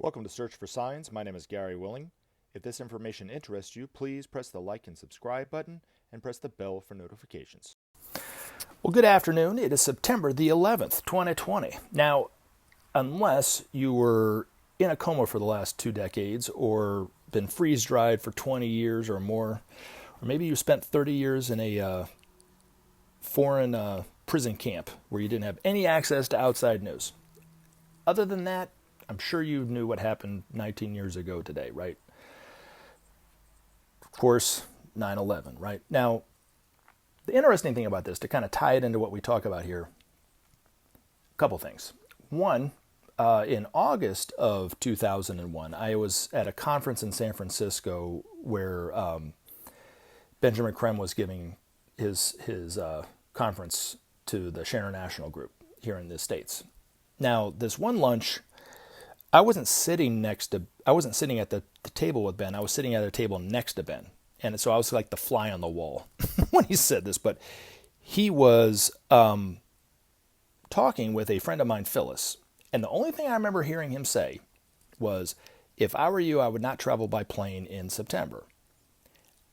Welcome to Search for Signs. My name is Gary Willing. If this information interests you, please press the like and subscribe button and press the bell for notifications. Well, good afternoon. It is September the 11th, 2020. Now, unless you were in a coma for the last 2 decades or been freeze-dried for 20 years or more, or maybe you spent 30 years in a foreign prison camp where you didn't have any access to outside news. Other than that, I'm sure you knew what happened 19 years ago today, right? Of course, 9/11, right? Now, the interesting thing about this, to kind of tie it into what we talk about here, a couple things. One, in August of 2001, I was at a conference in San Francisco where Benjamin Creme was giving his conference to the Sharon National Group here in the States. Now, this one lunch, I wasn't sitting at the table with Ben. I was sitting at a table next to Ben. And so I was like the fly on the wall when he said this. But he was talking with a friend of mine, Phyllis. And the only thing I remember hearing him say was, if I were you, I would not travel by plane in September.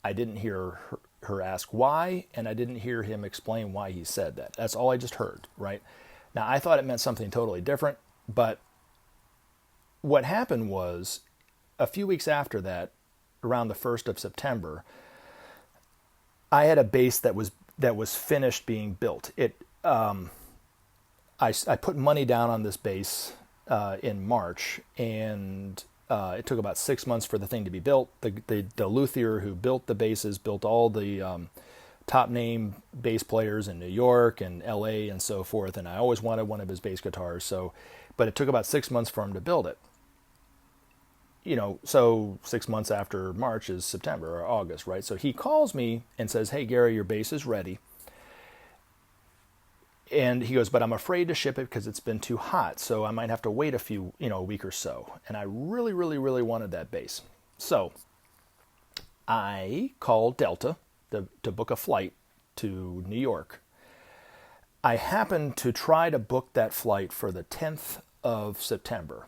I didn't hear her ask why, and I didn't hear him explain why he said that. That's all I just heard, right? Now, I thought it meant something totally different, but what happened was, a few weeks after that, around the 1st of September, I had a base that was finished being built. I put money down on this base in March, and it took about 6 months for the thing to be built. The luthier who built the bases built all the top name bass players in New York and LA and so forth, and I always wanted one of his bass guitars. But it took about 6 months for him to build it. So 6 months after March is September or August, right? So he calls me and says, "Hey, Gary, your bass is ready." And he goes, "But I'm afraid to ship it because it's been too hot. So I might have to wait a week or so." And I really, really, really wanted that bass. So I called Delta to book a flight to New York. I happened to try to book that flight for the 10th of September.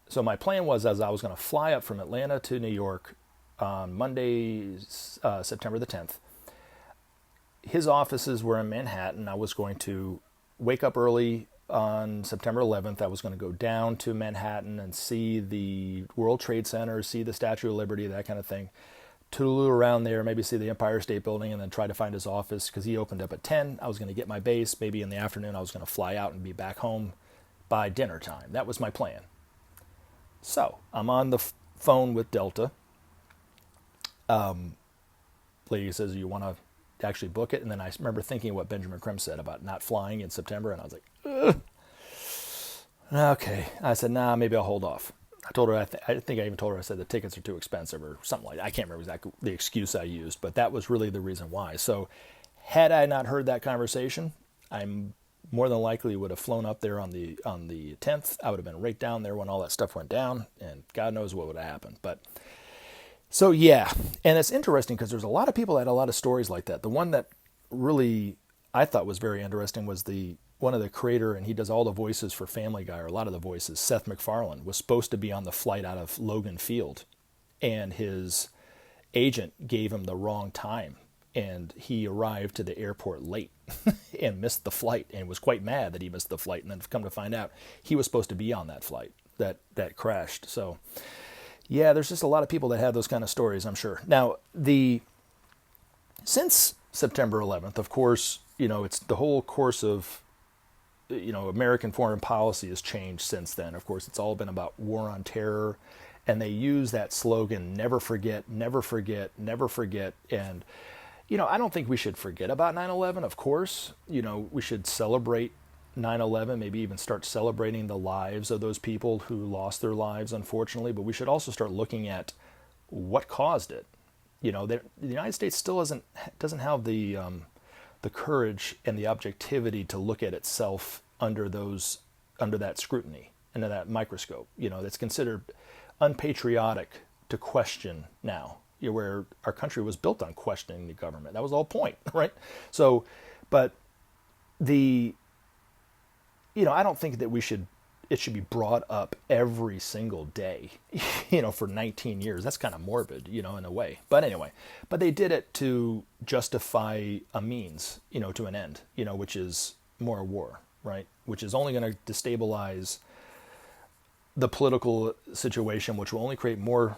So my plan was, as I was going to fly up from Atlanta to New York on Monday, September the 10th. His offices were in Manhattan. I was going to wake up early on September 11th. I was going to go down to Manhattan and see the World Trade Center, see the Statue of Liberty, that kind of thing. Toodaloo around there, maybe see the Empire State Building, and then try to find his office because he opened up at 10. I was going to get my base. Maybe in the afternoon I was going to fly out and be back home by dinner time. That was my plan. So I'm on the phone with Delta. Lady says, "You want to actually book it?" And then I remember thinking what Benjamin Creme said about not flying in September, and I was like, ugh. Okay. I said, "Nah, maybe I'll hold off." I told her, I think I even told her, I said the tickets are too expensive or something like that. I can't remember exactly the excuse I used, but that was really the reason why. So had I not heard that conversation, I'm more than likely would have flown up there on the 10th. I would have been right down there when all that stuff went down, and God knows what would have happened. But so yeah, and it's interesting because there's a lot of people that had a lot of stories like that. The one that really I thought was very interesting was one of the creator, and he does all the voices for Family Guy, or a lot of the voices. Seth MacFarlane was supposed to be on the flight out of Logan Field, and his agent gave him the wrong time. And he arrived to the airport late and missed the flight, and was quite mad that he missed the flight. And then come to find out, he was supposed to be on that flight that crashed. So yeah, there's just a lot of people that have those kind of stories, I'm sure. Now, since September 11th, of course, it's the whole course of, American foreign policy has changed since then. Of course, it's all been about war on terror, and they use that slogan, "Never forget, never forget, never forget." And I don't think we should forget about 9/11, of course. We should celebrate 9/11, maybe even start celebrating the lives of those people who lost their lives, unfortunately. But we should also start looking at what caused it. The United States still doesn't have the courage and the objectivity to look at itself under that scrutiny, under that microscope. That's considered unpatriotic to question now. Where our country was built on questioning the government. That was the whole point, right? So, but I don't think that we should it should be brought up every single day, for 19 years. That's kind of morbid, in a way. But anyway, but they did it to justify a means, to an end, which is more war, right? Which is only going to destabilize the political situation, which will only create more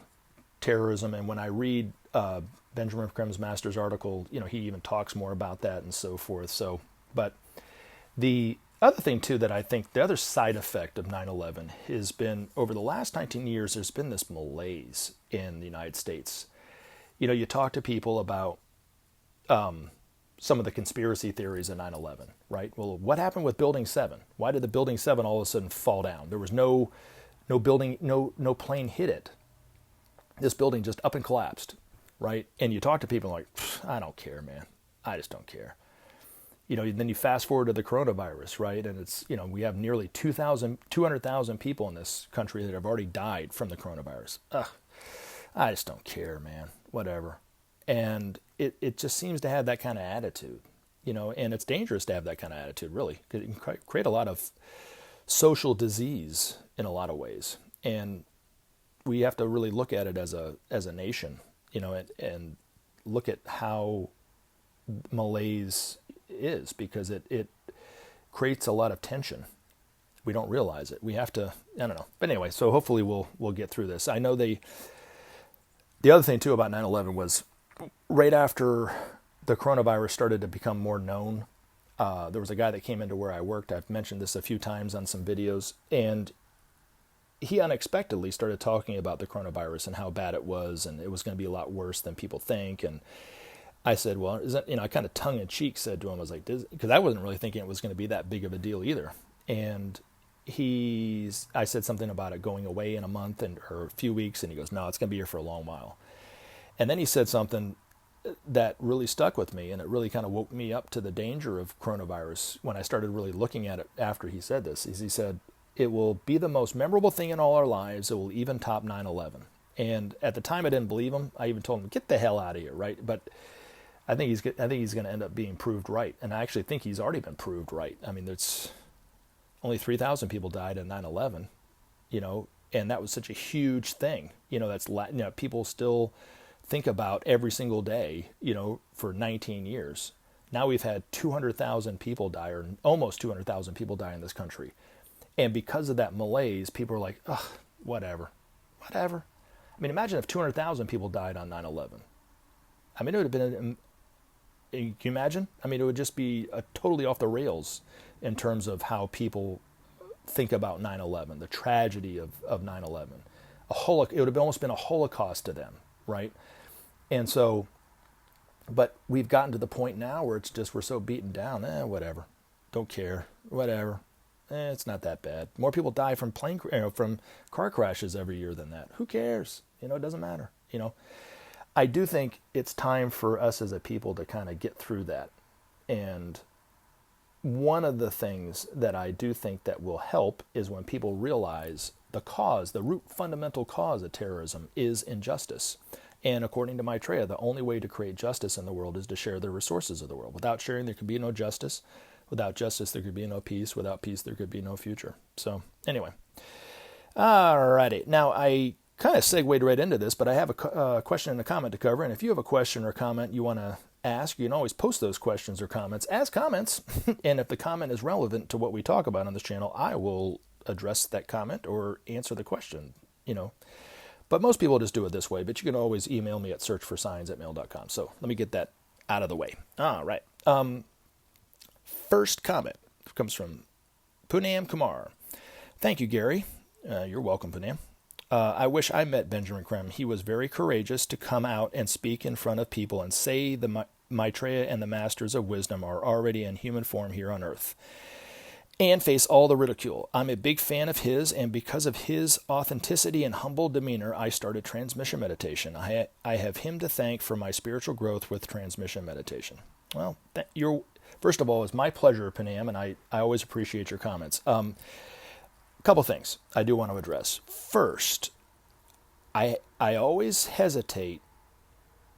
terrorism. And when I read Benjamin Creme's master's article, he even talks more about that and so forth. So, but the other thing too that I think the other side effect of 9/11 has been over the last 19 years, there's been this malaise in the United States. You talk to people about some of the conspiracy theories of 9/11, right? Well, what happened with Building 7? Why did the Building 7 all of a sudden fall down? There was no building, no plane hit it. This building just up and collapsed, right? And you talk to people like, I don't care, man. I just don't care. Then you fast forward to the coronavirus, right? And it's, we have nearly 200,000 people in this country that have already died from the coronavirus. I just don't care, man. Whatever. And it just seems to have that kind of attitude, and it's dangerous to have that kind of attitude, really, because it can create a lot of social disease in a lot of ways. And we have to really look at it as a nation, and look at how malaise is, because it creates a lot of tension. We don't realize it. We have to, I don't know. But anyway, so hopefully we'll get through this. I know the other thing too about 9/11 was right after the coronavirus started to become more known, there was a guy that came into where I worked. I've mentioned this a few times on some videos, and he unexpectedly started talking about the coronavirus and how bad it was, and it was going to be a lot worse than people think. And I said, well, I kind of tongue-in-cheek said to him, I was like, because I wasn't really thinking it was going to be that big of a deal either. And I said something about it going away in a month or a few weeks, and he goes, no, it's going to be here for a long while. And then he said something that really stuck with me, and it really kind of woke me up to the danger of coronavirus when I started really looking at it after he said this. He said, it will be the most memorable thing in all our lives. It will even top 9/11. And at the time I didn't believe him. I even told him, get the hell out of here, right? But I think he's going to end up being proved right. And I actually think he's already been proved right. I mean, there's only 3,000 people died in 9/11, and that was such a huge thing. That's people still think about every single day, for 19 years. Now we've had 200,000 people die, or almost 200,000 people die in this country. And because of that malaise, people are like, ugh, whatever. I mean, imagine if 200,000 people died on 9/11. I mean, it would have been, can you imagine? I mean, it would just be totally off the rails in terms of how people think about 9/11, the tragedy of 9/11. It would have almost been a Holocaust to them, right? And so, but we've gotten to the point now where it's just, we're so beaten down, whatever, don't care, whatever. It's not that bad. More people die from from car crashes every year than that. Who cares? It doesn't matter. I do think it's time for us as a people to kind of get through that. And one of the things that I do think that will help is when people realize the root fundamental cause of terrorism is injustice. And according to Maitreya, the only way to create justice in the world is to share the resources of the world. Without sharing, there can be no justice. Without justice, there could be no peace. Without peace, there could be no future. So anyway, alrighty. Now I kind of segued right into this, but I have a question and a comment to cover. And if you have a question or comment you want to ask, you can always post those questions or comments as comments. And if the comment is relevant to what we talk about on this channel, I will address that comment or answer the question, But most people just do it this way, but you can always email me at searchforsigns@mail.com. So let me get that out of the way. All right. First comment comes from Poonam Kumar. Thank you, Gary. You're welcome, Poonam. I wish I met Benjamin Creme. He was very courageous to come out and speak in front of people and say the Maitreya and the Masters of Wisdom are already in human form here on Earth, and face all the ridicule. I'm a big fan of his, and because of his authenticity and humble demeanor, I started transmission meditation. I have him to thank for my spiritual growth with transmission meditation. Well, first of all, it's my pleasure, Panam, and I always appreciate your comments. A couple things I do want to address. First, I always hesitate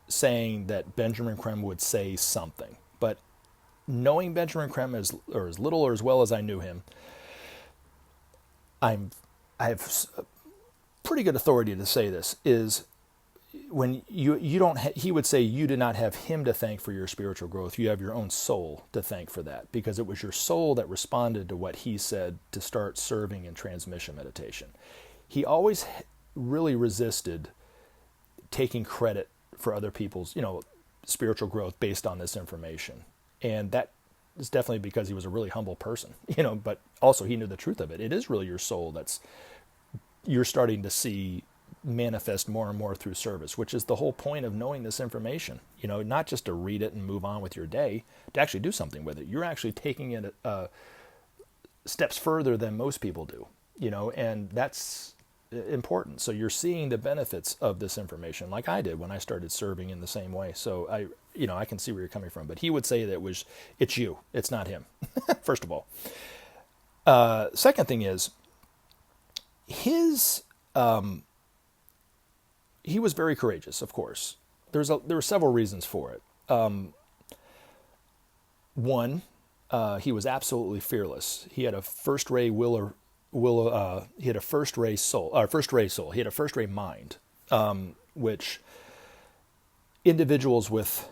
saying that Benjamin Creme would say something, but knowing Benjamin Creme as little or as well as I knew him, I have pretty good authority to say this, is when you don't he would say you do not have him to thank for your spiritual growth. You have your own soul to thank for that, because it was your soul that responded to what he said to start serving in transmission meditation. He always really resisted taking credit for other people's, spiritual growth based on this information. And that is definitely because he was a really humble person, but also he knew the truth of it. It is really your soul that's you're starting to see manifest more and more through service, which is the whole point of knowing this information, not just to read it and move on with your day, to actually do something with it. You're actually taking it steps further than most people do, and that's important. So you're seeing the benefits of this information like I did when I started serving in the same way. So I can see where you're coming from, but he would say that it's you, it's not him. First of all. Second thing is he was very courageous, of course. There were several reasons for it. One, he was absolutely fearless. He had a first-rate he had a first-rate soul. He had a first-rate mind, which individuals with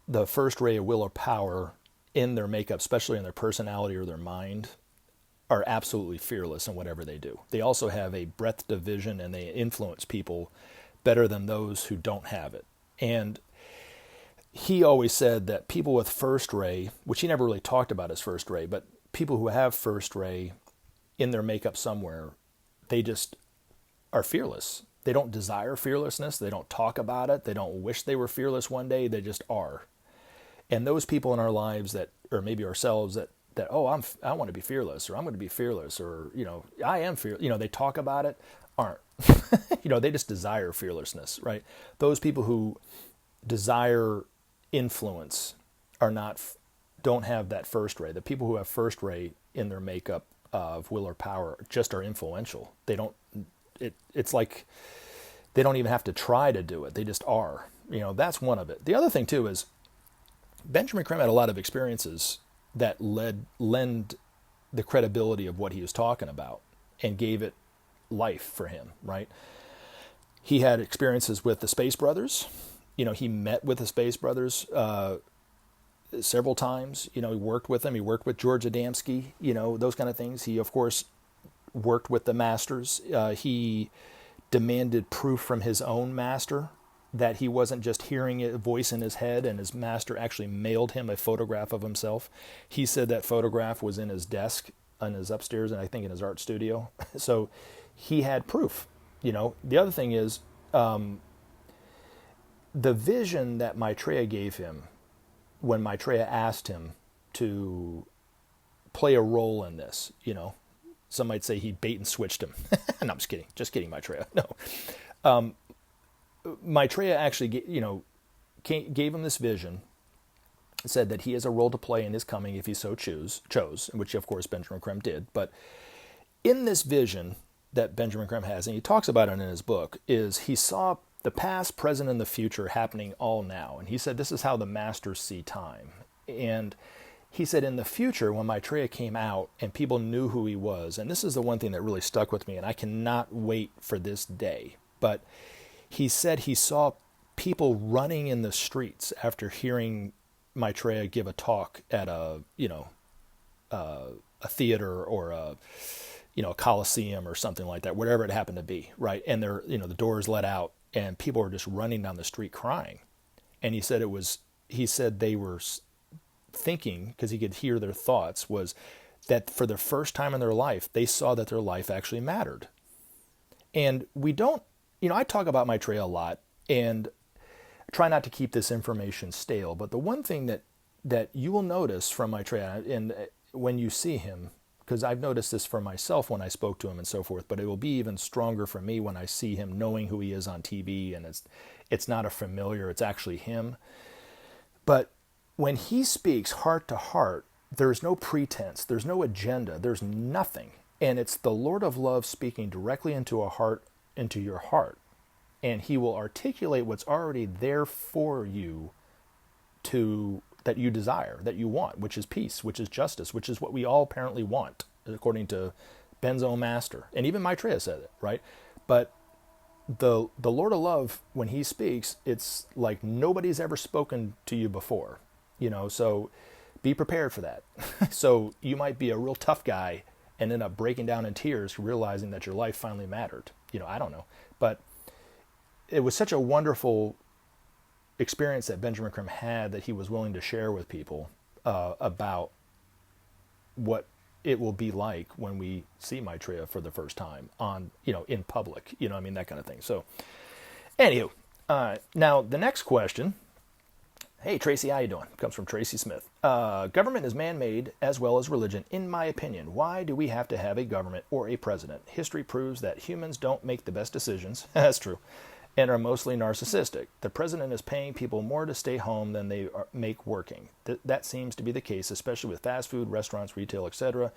the first ray of will or power in their makeup, especially in their personality or their mind, are absolutely fearless in whatever they do. They also have a breadth of vision, and they influence people better than those who don't have it. And he always said that people with first ray, which he never really talked about as first ray, but people who have first ray in their makeup somewhere, they just are fearless. They don't desire fearlessness. They don't talk about it. They don't wish they were fearless one day. They just are. And those people in our lives that, or maybe ourselves that I want to be fearless, or I'm going to be fearless, or, I am fearless, they talk about it, aren't. They just desire fearlessness, right? Those people who desire influence don't have that first ray. The people who have first ray in their makeup of will or power just are influential. It's like they don't even have to try to do it. They just are. That's one of it. The other thing too is Benjamin Creme had a lot of experiences that lend the credibility of what he was talking about and gave it life for him, right? He had experiences with the Space Brothers. He met with the Space Brothers several times. He worked with them. He worked with George Adamski, those kind of things. He, of course, worked with the masters. He demanded proof from his own master that he wasn't just hearing a voice in his head, and his master actually mailed him a photograph of himself. He said that photograph was in his desk on his upstairs, and I think in his art studio. So he had proof. The other thing is the vision that Maitreya gave him when Maitreya asked him to play a role in this. Some might say he bait and switched him. No, I'm just kidding, Maitreya. No. Maitreya actually, gave him this vision, said that he has a role to play in his coming if he so chose, which of course Benjamin Creme did. But in this vision that Benjamin Creme has, and he talks about it in his book, is he saw the past, present, and the future happening all now. And he said this is how the masters see time. And he said in the future, when Maitreya came out and people knew who he was, and this is the one thing that really stuck with me, and I cannot wait for this day, but he said he saw people running in the streets after hearing Maitreya give a talk at a theater or a coliseum or something like that, whatever it happened to be, right? And the doors let out, and people were just running down the street crying. And he said they were thinking, because he could hear their thoughts, was that for the first time in their life, they saw that their life actually mattered. And we don't, I talk about Maitreya a lot and try not to keep this information stale, but the one thing that you will notice from Maitreya, and when you see him, because I've noticed this for myself when I spoke to him and so forth, but it will be even stronger for me when I see him, knowing who he is on TV, and it's not a familiar, it's actually him. But when he speaks heart to heart, there's no pretense, there's no agenda, there's nothing. And it's the Lord of Love speaking directly into your heart. And he will articulate what's already there for you that you desire, that you want, which is peace, which is justice, which is what we all apparently want, according to Ben's own master. And even Maitreya said it, right? But the Lord of Love, when he speaks, it's like nobody's ever spoken to you before, so be prepared for that. So you might be a real tough guy and end up breaking down in tears, realizing that your life finally mattered. I don't know. But it was such a wonderful experience that Benjamin Creme had that he was willing to share with people about what it will be like when we see Maitreya for the first time on, in public, that kind of thing. So, anywho, now the next question. Hey, Tracy, how you doing? Comes from Tracy Smith. Government is man-made as well as religion, in my opinion. Why do we have to have a government or a president? History proves that humans don't make the best decisions. That's true. And are mostly narcissistic. The president is paying people more to stay home than they make working. That seems to be the case, especially with fast food, restaurants, retail, etc.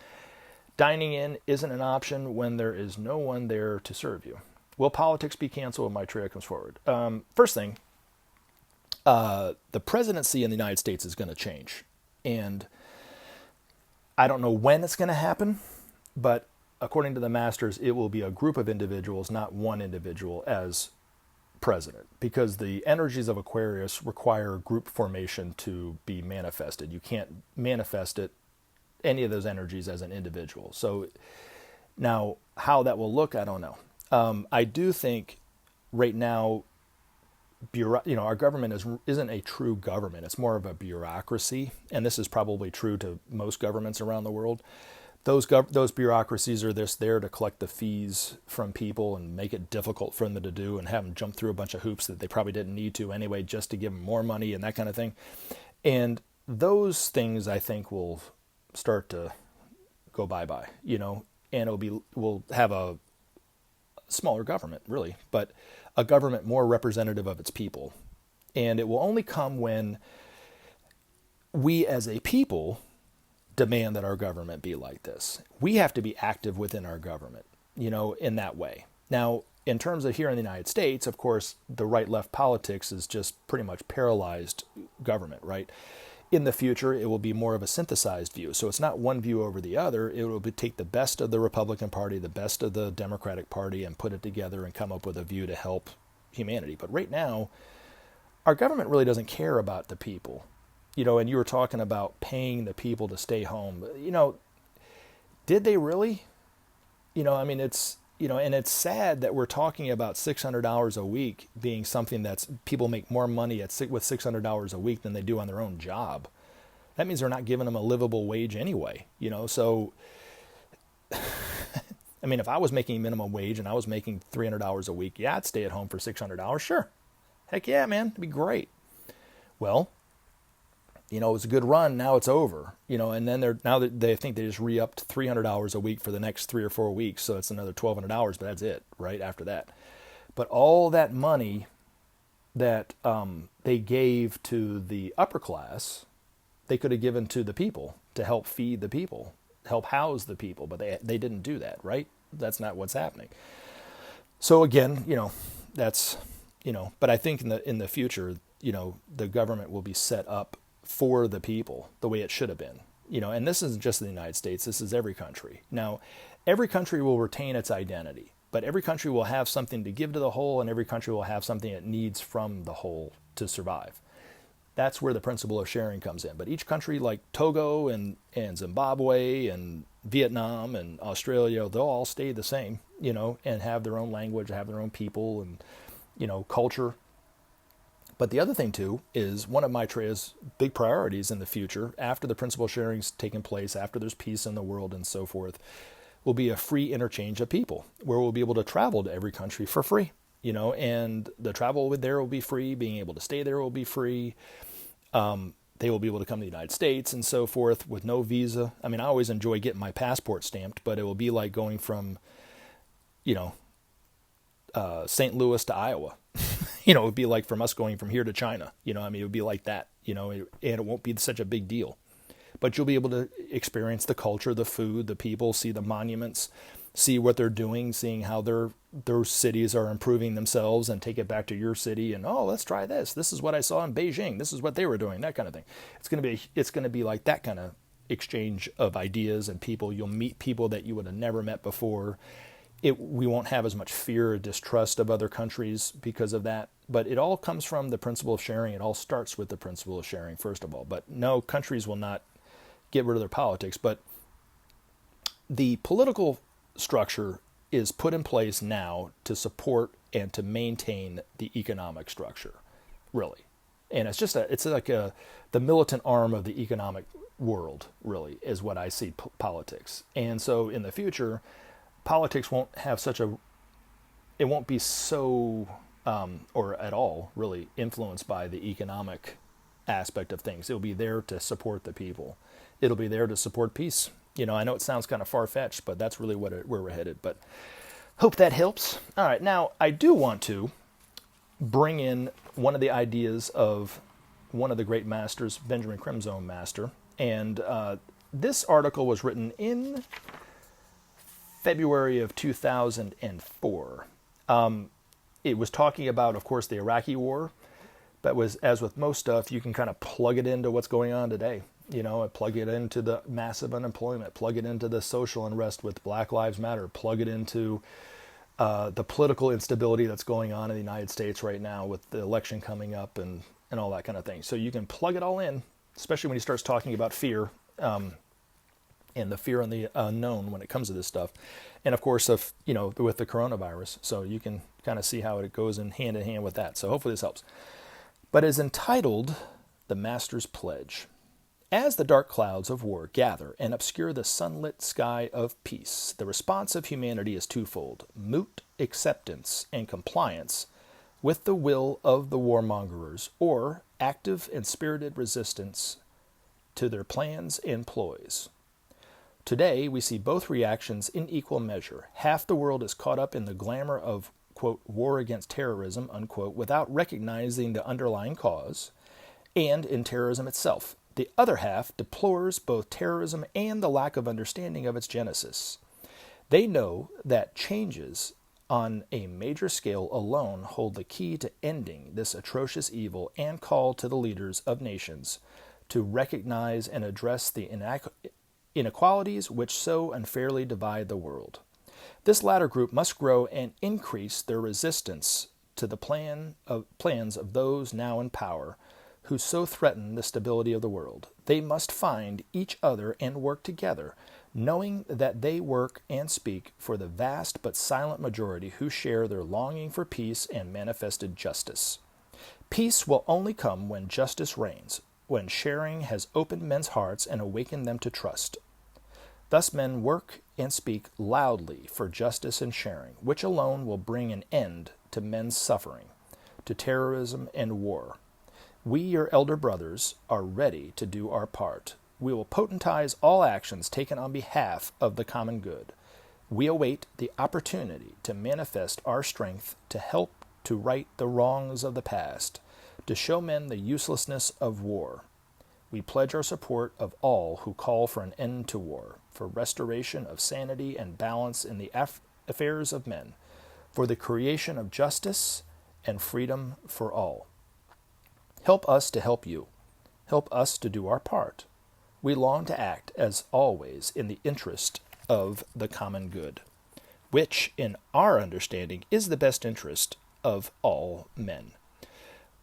Dining in isn't an option when there is no one there to serve you. Will politics be canceled when Maitreya comes forward? First thing, the presidency in the United States is going to change. And I don't know when it's going to happen, but according to the masters, it will be a group of individuals, not one individual as president, because the energies of Aquarius require group formation to be manifested. You can't manifest any of those energies as an individual. So now how that will look, I don't know. I do think right now, our government isn't a true government. It's more of a bureaucracy, and this is probably true to most governments around the world. Those bureaucracies are just there to collect the fees from people and make it difficult for them to do and have them jump through a bunch of hoops that they probably didn't need to anyway, just to give them more money and that kind of thing. And those things, I think, will start to go bye-bye, and we'll have a smaller government, really, but a government more representative of its people. And it will only come when we as a people demand that our government be like this. We have to be active within our government, in that way. Now, in terms of here in the United States, of course, the right-left politics is just pretty much paralyzed government, right? In the future, it will be more of a synthesized view. So it's not one view over the other. It will take the best of the Republican Party, the best of the Democratic Party, and put it together and come up with a view to help humanity. But right now, our government really doesn't care about the people. And you were talking about paying the people to stay home. Did they really? It's, and it's sad that we're talking about $600 a week being something that's people make more money with $600 a week than they do on their own job. That means they're not giving them a livable wage anyway, so, if I was making minimum wage and I was making $300 a week, yeah, I'd stay at home for $600. Sure. Heck yeah, man. It'd be great. Well, it was a good run. Now it's over, and then they think they just re-upped $300 a week for the next 3 or 4 weeks. So it's another $1,200, but that's it right after that. But all that money that they gave to the upper class, they could have given to the people to help feed the people, help house the people, but they didn't do that, right? That's not what's happening. So again, that's, but I think in the future, the government will be set up for the people the way it should have been, and this isn't just the United States, this is every country. Now, every country will retain its identity, but every country will have something to give to the whole, and every country will have something it needs from the whole to survive. That's where the principle of sharing comes in. But each country, like Togo and Zimbabwe and Vietnam and Australia, they'll all stay the same, and have their own language, have their own people and, culture. But the other thing, too, is one of Maitreya's big priorities in the future, after the principle sharing's taken place, after there's peace in the world and so forth, will be a free interchange of people, where we'll be able to travel to every country for free, and the travel there will be free, being able to stay there will be free. They will be able to come to the United States and so forth with no visa. I always enjoy getting my passport stamped, but it will be like going from, St. Louis to Iowa. It would be like from us going from here to China. It would be like that, and it won't be such a big deal. But you'll be able to experience the culture, the food, the people, see the monuments, see what they're doing, seeing how their cities are improving themselves, and take it back to your city and, oh, let's try this. This is what I saw in Beijing. This is what they were doing, that kind of thing. It's going to be like that kind of exchange of ideas and people. You'll meet people that you would have never met before. We won't have as much fear or distrust of other countries because of that. But it all comes from the principle of sharing. It all starts with the principle of sharing, first of all. But no, countries will not get rid of their politics. But the political structure is put in place now to support and to maintain the economic structure, really. And it's like the militant arm of the economic world, really, is what I see politics. And so in the future, politics won't have it won't be so, or at all, really, influenced by the economic aspect of things. It'll be there to support the people. It'll be there to support peace. I know it sounds kind of far-fetched, but that's really where we're headed. But hope that helps. All right, now I do want to bring in one of the ideas of one of the great masters, Benjamin Creme's own master. And this article was written in February of 2004. It was talking about, of course, the Iraqi war, but as with most stuff, you can kind of plug it into what's going on today. Plug it into the massive unemployment, plug it into the social unrest with Black Lives Matter, plug it into the political instability that's going on in the United States right now with the election coming up and all that kind of thing. So you can plug it all in, especially when he starts talking about fear and the fear and the unknown when it comes to this stuff. And of course, with the coronavirus. So you can kind of see how it goes in hand with that. So hopefully this helps. But it's entitled The Master's Pledge. As the dark clouds of war gather and obscure the sunlit sky of peace, the response of humanity is twofold: mute acceptance and compliance with the will of the warmongers, or active and spirited resistance to their plans and ploys. Today, we see both reactions in equal measure. Half the world is caught up in the glamour of, quote, war against terrorism, unquote, without recognizing the underlying cause, and in terrorism itself. The other half deplores both terrorism and the lack of understanding of its genesis. They know that changes on a major scale alone hold the key to ending this atrocious evil, and call to the leaders of nations to recognize and address the inequalities which so unfairly divide the world. This latter group must grow and increase their resistance to the plans of those now in power, who so threaten the stability of the world. They must find each other and work together, knowing that they work and speak for the vast but silent majority who share their longing for peace and manifested justice. Peace will only come when justice reigns, when sharing has opened men's hearts and awakened them to trust. Thus men work and speak loudly for justice and sharing, which alone will bring an end to men's suffering, to terrorism and war. We, your elder brothers, are ready to do our part. We will potentize all actions taken on behalf of the common good. We await the opportunity to manifest our strength to help to right the wrongs of the past, to show men the uselessness of war. We pledge our support of all who call for an end to war, for restoration of sanity and balance in the affairs of men, for the creation of justice and freedom for all. Help us to help you. Help us to do our part. We long to act, as always, in the interest of the common good, which, in our understanding, is the best interest of all men.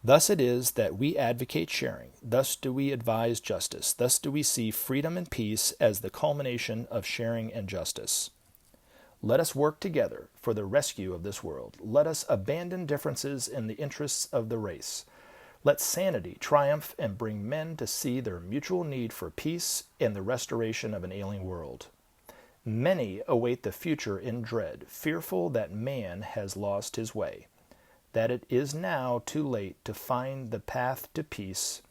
Thus it is that we advocate sharing. Thus do we advise justice. Thus do we see freedom and peace as the culmination of sharing and justice. Let us work together for the rescue of this world. Let us abandon differences in the interests of the race. Let sanity triumph and bring men to see their mutual need for peace and the restoration of an ailing world. Many await the future in dread, fearful that man has lost his way, that it is now too late to find the path to peace.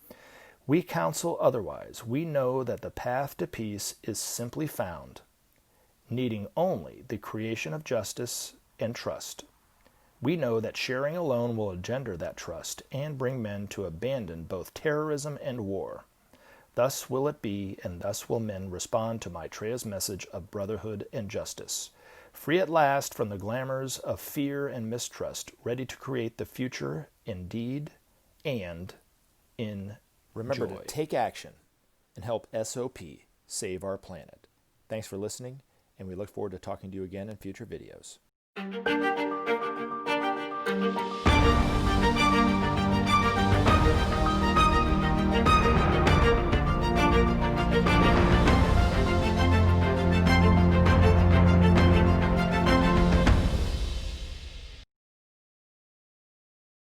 We counsel otherwise. We know that the path to peace is simply found, needing only the creation of justice and trust. We know that sharing alone will engender that trust and bring men to abandon both terrorism and war. Thus will it be, and thus will men respond to Maitreya's message of brotherhood and justice, free at last from the glamours of fear and mistrust, ready to create the future in deed and in Remember joy. to take action and help SOP save our planet. Thanks for listening, and we look forward to talking to you again in future videos.